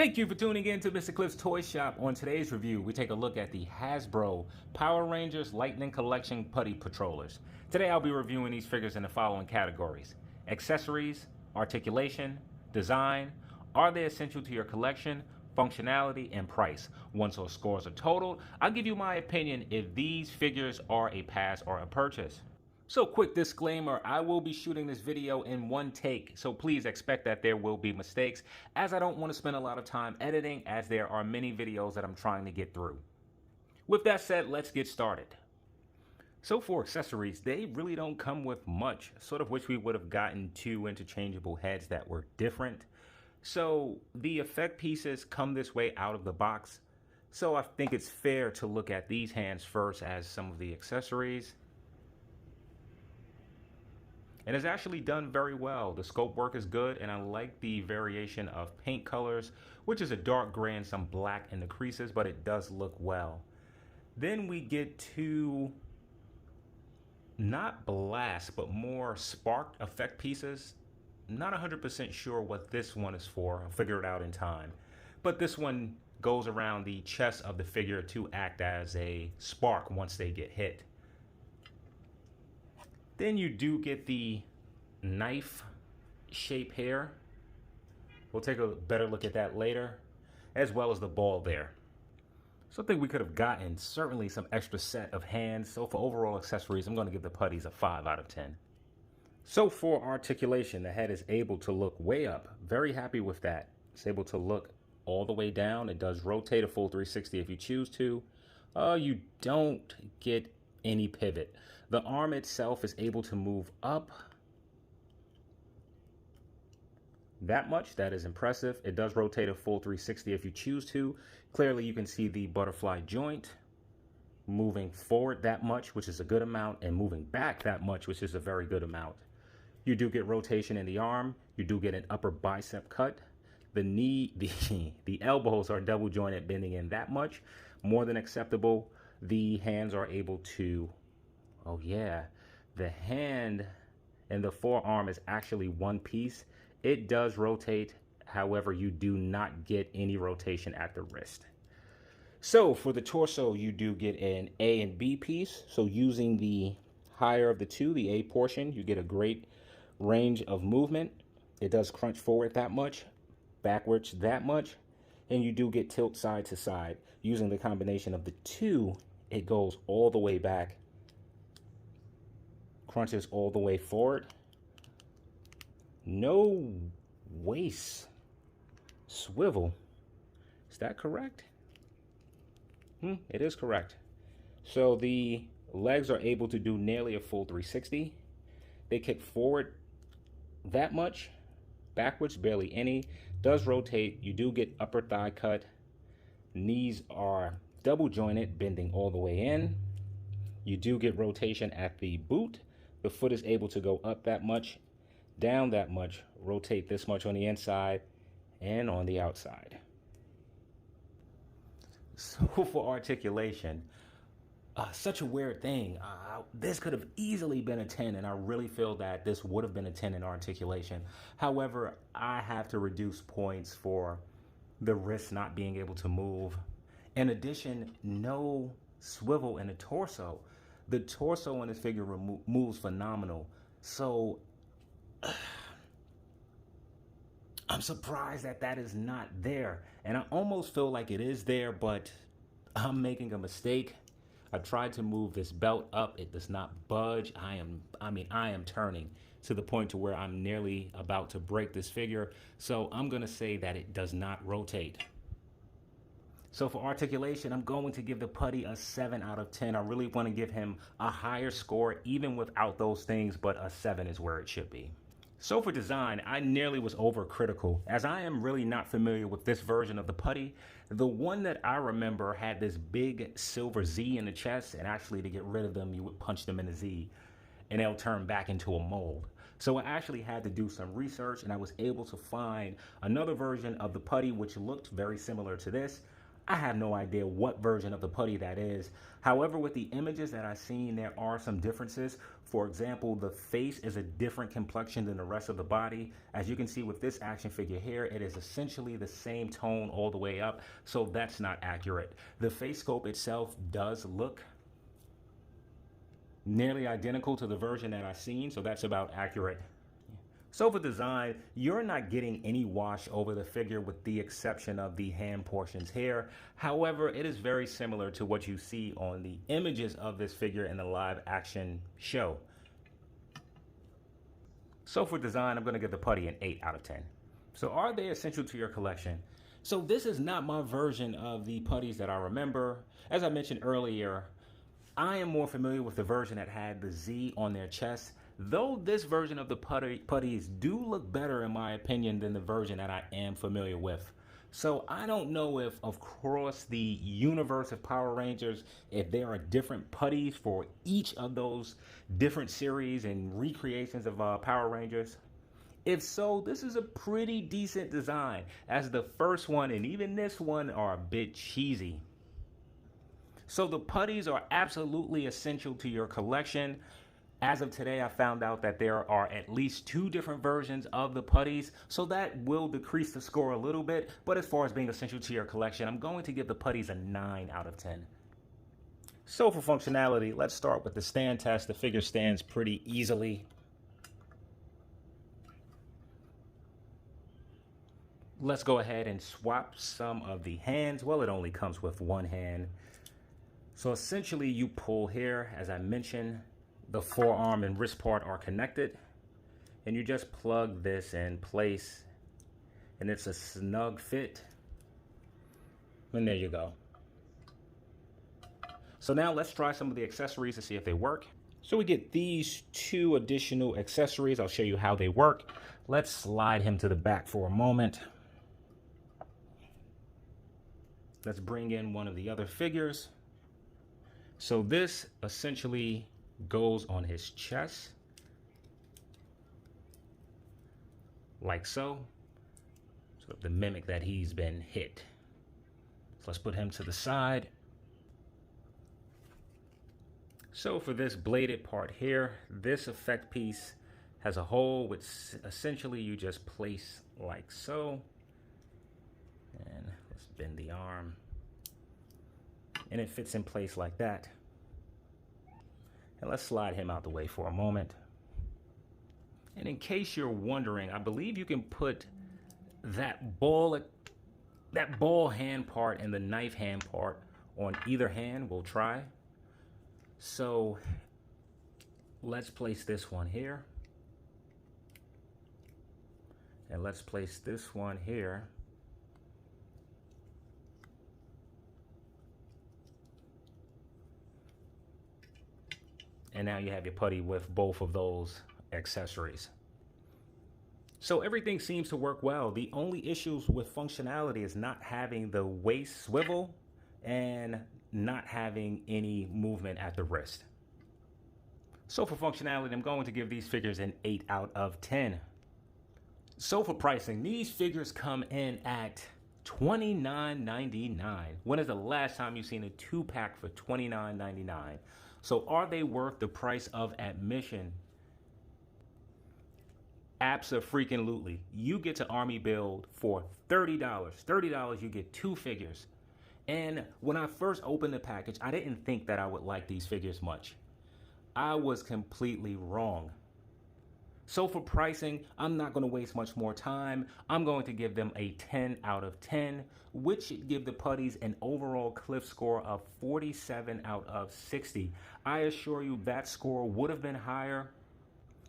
Thank you for tuning in to Mr. Cliff's Toy Shop. On today's review, we take a look at the Hasbro Power Rangers Lightning Collection Putty Patrollers. Today I'll be reviewing these figures in the following categories: accessories, articulation, design, are they essential to your collection, functionality, and price. Once those scores are totaled, I'll give you my opinion if these figures are a pass or a purchase. So quick disclaimer, I will be shooting this video in one take, so please expect that there will be mistakes, as I don't want to spend a lot of time editing, as there are many videos that I'm trying to get through. With that said, let's get started. So for accessories, they really don't come with much. Sort of wish we would have gotten two interchangeable heads that were different. So the effect pieces come this way out of the box. So I think it's fair to look at these hands first as some of the accessories. And it's actually done very well. The scope work is good, and I like the variation of paint colors, which is a dark gray and some black in the creases, but it does look well. Then we get to not blast, but more spark effect pieces. Not 100% sure what this one is for. I'll figure it out in time. But this one goes around the chest of the figure to act as a spark once they get hit. Then you do get the knife shape here. We'll take a better look at that later, as well as the ball there. So I think we could have gotten certainly some extra set of hands. So for overall accessories, I'm going to give the putties a 5 out of 10. So for articulation, the head is able to look way up. Very happy with that. It's able to look all the way down. It does rotate a full 360 if you choose to. You don't get any pivot. The arm itself is able to move up that much. That is impressive. It does rotate a full 360 if you choose to. Clearly you can see the butterfly joint moving forward that much, which is a good amount, and moving back that much, which is a very good amount. You do get rotation in the arm. You do get an upper bicep cut. The knee, the elbows are double jointed, bending in that much, more than acceptable. The hands are able to, oh yeah, the hand and the forearm is actually one piece. It does rotate, however, you do not get any rotation at the wrist. So for the torso, you do get an A and B piece. So using the higher of the two, the A portion, you get a great range of movement. It does crunch forward that much, backwards that much, and you do get tilt side to side. Using the combination of the two, it goes all the way back, crunches all the way forward. No waist swivel. Is that correct? It is correct. So the legs are able to do nearly a full 360. They kick forward that much, backwards barely any. Does rotate. You do get upper thigh cut. Knees are double jointed, bending all the way in. You do get rotation at the boot. The foot is able to go up that much, down that much, rotate this much on the inside and on the outside. So for articulation, such a weird thing. This could have easily been a 10, and I really feel that this would have been a 10 in articulation. However, I have to reduce points for the wrist not being able to move. In addition, no swivel in the torso. The torso in this figure moves phenomenal. So I'm surprised that that is not there. And I almost feel like it is there, but I'm making a mistake. I tried to move this belt up. It does not budge. I am turning to the point to where I'm nearly about to break this figure. So I'm going to say that it does not rotate. So for articulation, I'm going to give the putty a 7 out of 10. I really want to give him a higher score, even without those things, but a 7 is where it should be. So for design, I nearly was overcritical, as I am really not familiar with this version of the putty. The one that I remember had this big silver Z in the chest, and actually to get rid of them, you would punch them in the Z, and they'll turn back into a mold. So I actually had to do some research, and I was able to find another version of the putty which looked very similar to this. I have no idea what version of the Putty that is. However, with the images that I've seen, there are some differences. For example, the face is a different complexion than the rest of the body. As you can see with this action figure here, it is essentially the same tone all the way up, so that's not accurate. The face sculpt itself does look nearly identical to the version that I've seen, so that's about accurate. So for design, you're not getting any wash over the figure with the exception of the hand portions here. However, it is very similar to what you see on the images of this figure in the live action show. So for design, I'm going to give the Putty an 8 out of 10. So are they essential to your collection? So this is not my version of the Putties that I remember. As I mentioned earlier, I am more familiar with the version that had the Z on their chest. Though this version of the Putties do look better in my opinion than the version that I am familiar with. So I don't know if across the universe of Power Rangers, if there are different Putties for each of those different series and recreations of Power Rangers. If so, this is a pretty decent design, as the first one and even this one are a bit cheesy. So the Putties are absolutely essential to your collection. As of today, I found out that there are at least 2 different versions of the Putties, so that will decrease the score a little bit. But as far as being essential to your collection, I'm going to give the Putties a 9 out of 10. So for functionality, let's start with the stand test. The figure stands pretty easily. Let's go ahead and swap some of the hands. Well, it only comes with one hand. So essentially you pull here, as I mentioned. The forearm and wrist part are connected, and you just plug this in place, and it's a snug fit, and there you go. So now let's try some of the accessories to see if they work. So we get these 2 additional accessories. I'll show you how they work. Let's slide him to the back for a moment. Let's bring in one of the other figures. So this essentially goes on his chest like so, sort of to mimic that he's been hit. So let's put him to the side. So for this bladed part here, this effect piece has a hole which essentially you just place like so, and let's bend the arm, and it fits in place like that. And let's slide him out the way for a moment. And in case you're wondering, I believe you can put that ball hand part and the knife hand part on either hand. We'll try. So let's place this one here. And let's place this one here. And now you have your Putty with both of those accessories. So everything seems to work well. The only issues with functionality is not having the waist swivel and not having any movement at the wrist. So for functionality, I'm going to give these figures an 8 out of 10. So for pricing, these figures come in at $29.99. When is the last time you've seen a 2-pack for $29.99? So are they worth the price of admission? Abso-freaking-lutely. You get to Army Build for $30. $30, you get 2 figures. And when I first opened the package, I didn't think that I would like these figures much. I was completely wrong. So for pricing, I'm not going to waste much more time. I'm going to give them a 10 out of 10, which should give the Putties an overall Cliff score of 47 out of 60. I assure you that score would have been higher.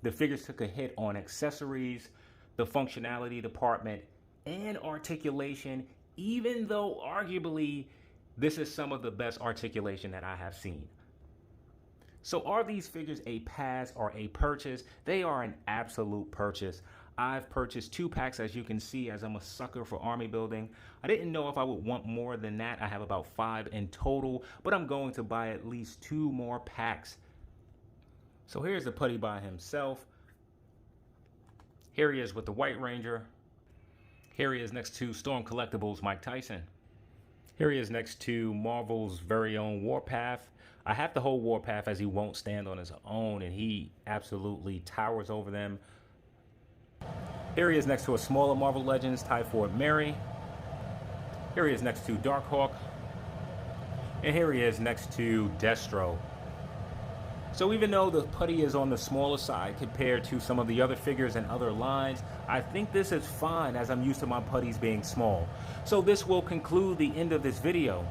The figures took a hit on accessories, the functionality department, and articulation, even though arguably this is some of the best articulation that I have seen. So are these figures a pass or a purchase? They are an absolute purchase. I've purchased 2 packs, as you can see, as I'm a sucker for army building. I didn't know if I would want more than that. I have about 5 in total, but I'm going to buy at least 2 more packs. So here's the Putty by himself. Here he is with the White Ranger. Here he is next to Storm Collectibles' Mike Tyson. Here he is next to Marvel's very own Warpath. I have to hold Warpath as he won't stand on his own, and he absolutely towers over them. Here he is next to a smaller Marvel Legends Typhoid Mary. Here he is next to Darkhawk. And here he is next to Destro. So even though the putty is on the smaller side compared to some of the other figures and other lines, I think this is fine as I'm used to my putties being small. So this will conclude the end of this video.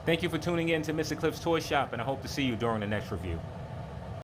Thank you for tuning in to Mr. Cliff's Toy Shop, and I hope to see you during the next review.